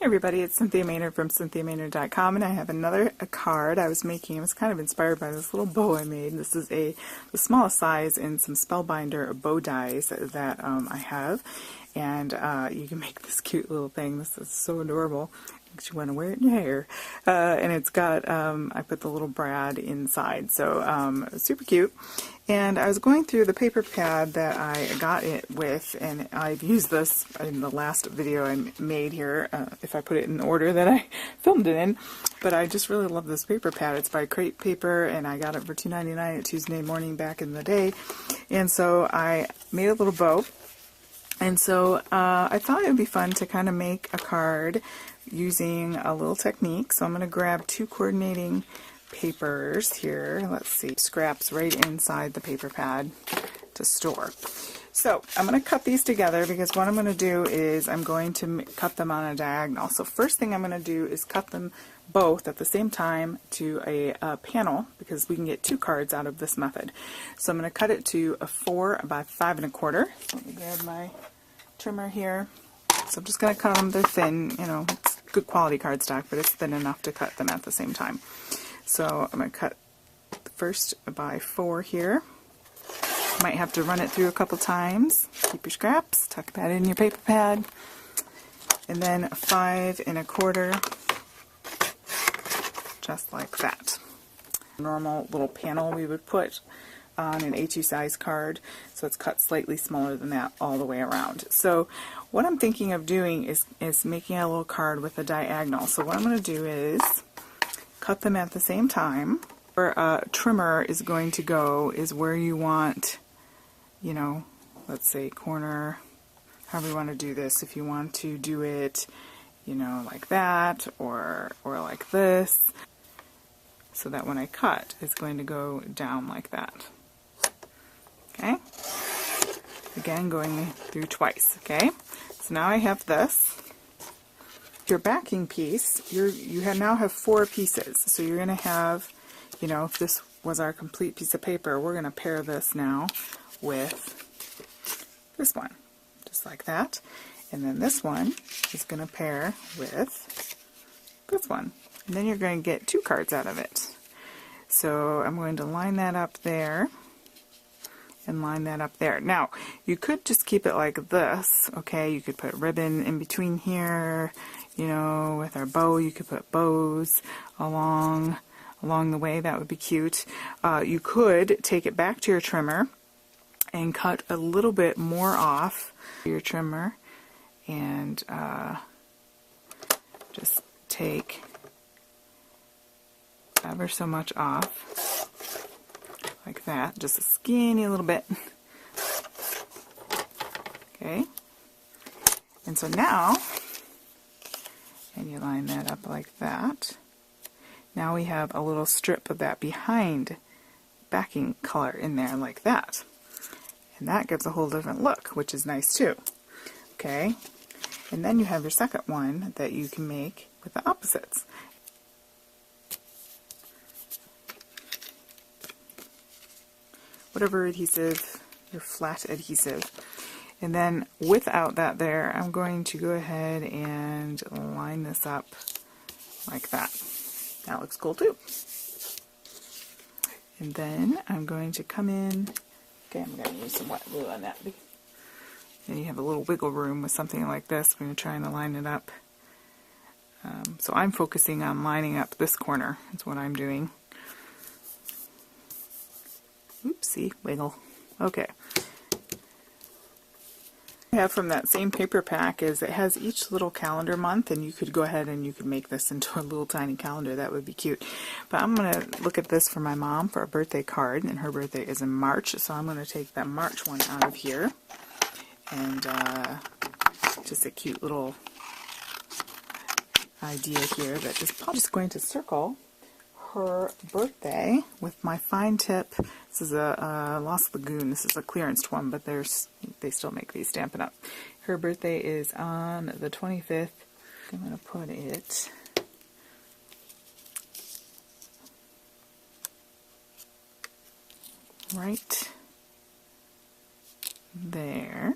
Everybody, it's Cynthia Maynard from CynthiaMaynard.com, and I have another card I was making. It was kind of inspired by this little bow I made. This is the smallest size in some Spellbinder bow dies that I have, and you can make this cute little thing. This is so adorable. Makes you want to wear it in your hair. And it's got, I put the little brad inside, so super cute. And I was going through the paper pad that I got it with, and I've used this in the last video I made here, if I put it in the order that I filmed it in. But I just really love this paper pad. It's by Crepe Paper, and I got it for $2.99 at Tuesday Morning back in the day. And so I made a little bow. And so I thought it would be fun to kind of make a card using a little technique. So I'm going to grab two coordinating papers here. Let's see, scraps right inside the paper pad to store. So I'm going to cut these together because what I'm going to do is I'm going to cut them on a diagonal. So first thing I'm going to do is cut them both at the same time to a panel, because we can get two cards out of this method. So I'm going to cut it to a 4 by 5 1/4. Let me grab my trimmer here. So I'm just going to cut them. They're thin, you know, it's good quality cardstock, but it's thin enough to cut them at the same time. So I'm going to cut the first by 4 here. Might have to run it through a couple times. Keep your scraps, tuck that in your paper pad, and then a 5 1/4, just like that. Normal little panel we would put on an A2 size card, so it's cut slightly smaller than that all the way around. So what I'm thinking of doing is making a little card with a diagonal. So what I'm going to do is cut them at the same time. Where a trimmer is going to go is where you want, you know, let's say corner, however you want to do this. If you want to do it, you know, like that, or like this, so that when I cut, it's going to go down like that. Okay? Again, going through twice. Okay? So now I have this. Your backing piece, you now have 4 pieces. So you're going to have, you know, if this was our complete piece of paper, we're going to pair this now with this one, just like that. And then this one is going to pair with this one. And then you're going to get 2 cards out of it. So I'm going to line that up there and line that up there. Now, you could just keep it like this, okay? You could put ribbon in between here, you know, with our bow. You could put bows along the way. That would be cute. You could take it back to your trimmer and cut a little bit more off your trimmer, and just take ever so much off, like that, just a skinny little bit. Okay, and so now, and you line that up like that. Now we have a little strip of that behind backing color in there like that. And that gives a whole different look, which is nice too. Okay, and then you have your second one that you can make with the opposites. Whatever adhesive, your flat adhesive. And then without that there, I'm going to go ahead and line this up like that. That looks cool too. And then I'm going to come in, okay, I'm going to use some wet glue on that. Then you have a little wiggle room with something like this. I'm going to try and line it up. So I'm focusing on lining up this corner, is what I'm doing. Oopsie, wiggle. Okay. I have from that same paper pack is it has each little calendar month, and you could go ahead and you could make this into a little tiny calendar. That would be cute. But I'm going to look at this for my mom for a birthday card, and her birthday is in March, so I'm going to take that March one out of here, and just a cute little idea here that is probably just going to circle her birthday with my fine tip. This is a Lost Lagoon. This is a clearanced one, but they still make these Stampin' Up. Her birthday is on the 25th. I'm going to put it right there.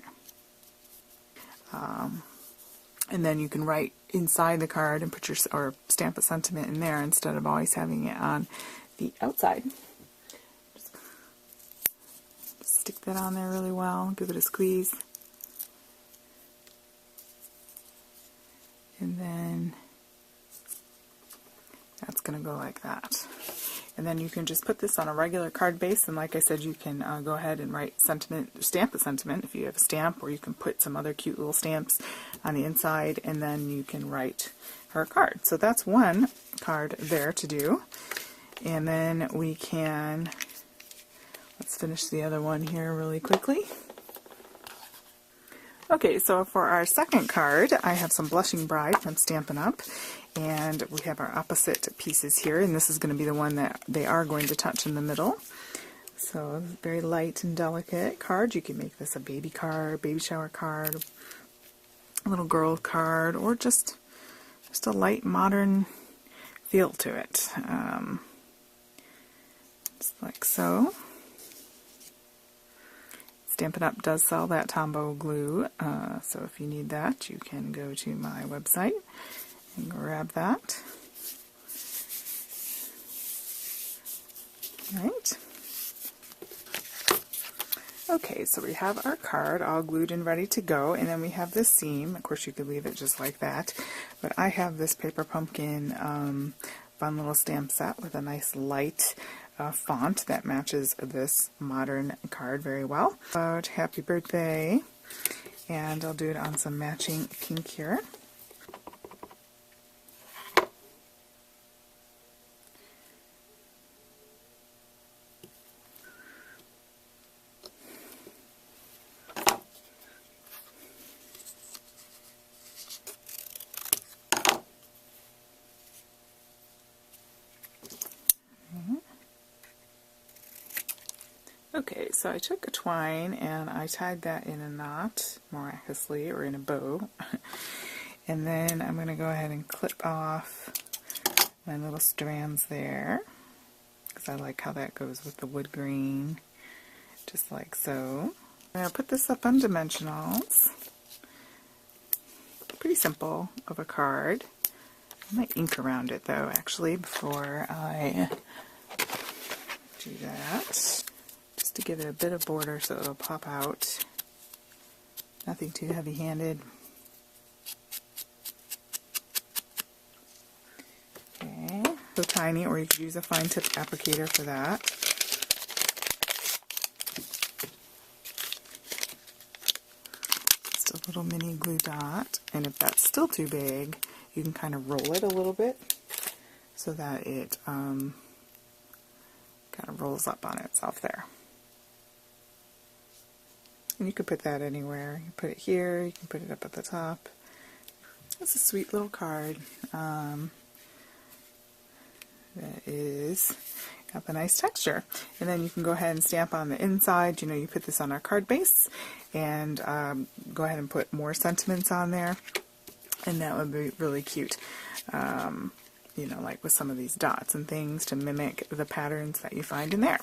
And then you can write inside the card and put your, or stamp a sentiment in there instead of always having it on the outside. Just stick that on there really well, give it a squeeze. And then that's going to go like that. And then you can just put this on a regular card base, and like I said, you can go ahead and write sentiment, stamp a sentiment if you have a stamp, or you can put some other cute little stamps on the inside, and then you can write her card. So that's one card there to do. And then we can, let's finish the other one here really quickly. Okay, so for our second card, I have some Blushing Bride from Stampin' Up, and we have our opposite pieces here, and this is going to be the one that they are going to touch in the middle. So, very light and delicate card. You can make this a baby card, baby shower card, a little girl card, or just a light modern feel to it. Just like so. Stampin' Up does sell that Tombow glue, so if you need that, you can go to my website and grab that. Right. Okay, so we have our card all glued and ready to go, and then we have this seam. Of course, you could leave it just like that, but I have this Paper Pumpkin fun little stamp set with a nice light font that matches this modern card very well. About Happy Birthday, and I'll do it on some matching pink here. Okay, so I took a twine and I tied that in a knot, miraculously, or in a bow. And then I'm going to go ahead and clip off my little strands there, because I like how that goes with the wood green, just like so. I'm going to put this up on dimensionals. Pretty simple of a card. I might ink around it though, actually, before I do that. To give it a bit of border so it'll pop out. Nothing too heavy-handed. Okay, so tiny, or you could use a fine tip applicator for that. Just a little mini glue dot, and if that's still too big, you can kind of roll it a little bit so that it kind of rolls up on itself there. And you can put that anywhere. You can put it here, you can put it up at the top. It's a sweet little card that is got a nice texture. And then you can go ahead and stamp on the inside. You know, you put this on our card base, and go ahead and put more sentiments on there, and that would be really cute. You know, like with some of these dots and things to mimic the patterns that you find in there.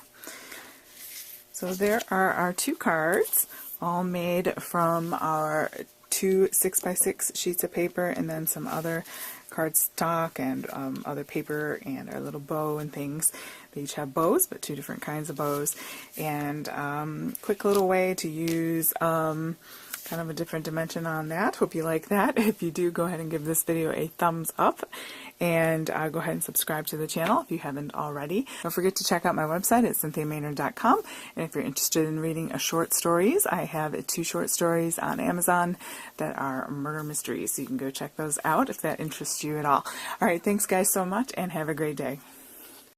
So there are our two cards, all made from our 2 6x6 sheets of paper, and then some other cardstock and other paper, and our little bow and things. They each have bows, but 2 different kinds of bows. And quick little way to use kind of a different dimension on that. Hope you like that. If you do, go ahead and give this video a thumbs up, and go ahead and subscribe to the channel if you haven't already. Don't forget to check out my website at CynthiaMaynard.com, and if you're interested in reading short stories, I have 2 short stories on Amazon that are murder mysteries, so you can go check those out if that interests you at all. Alright, thanks guys so much, and have a great day.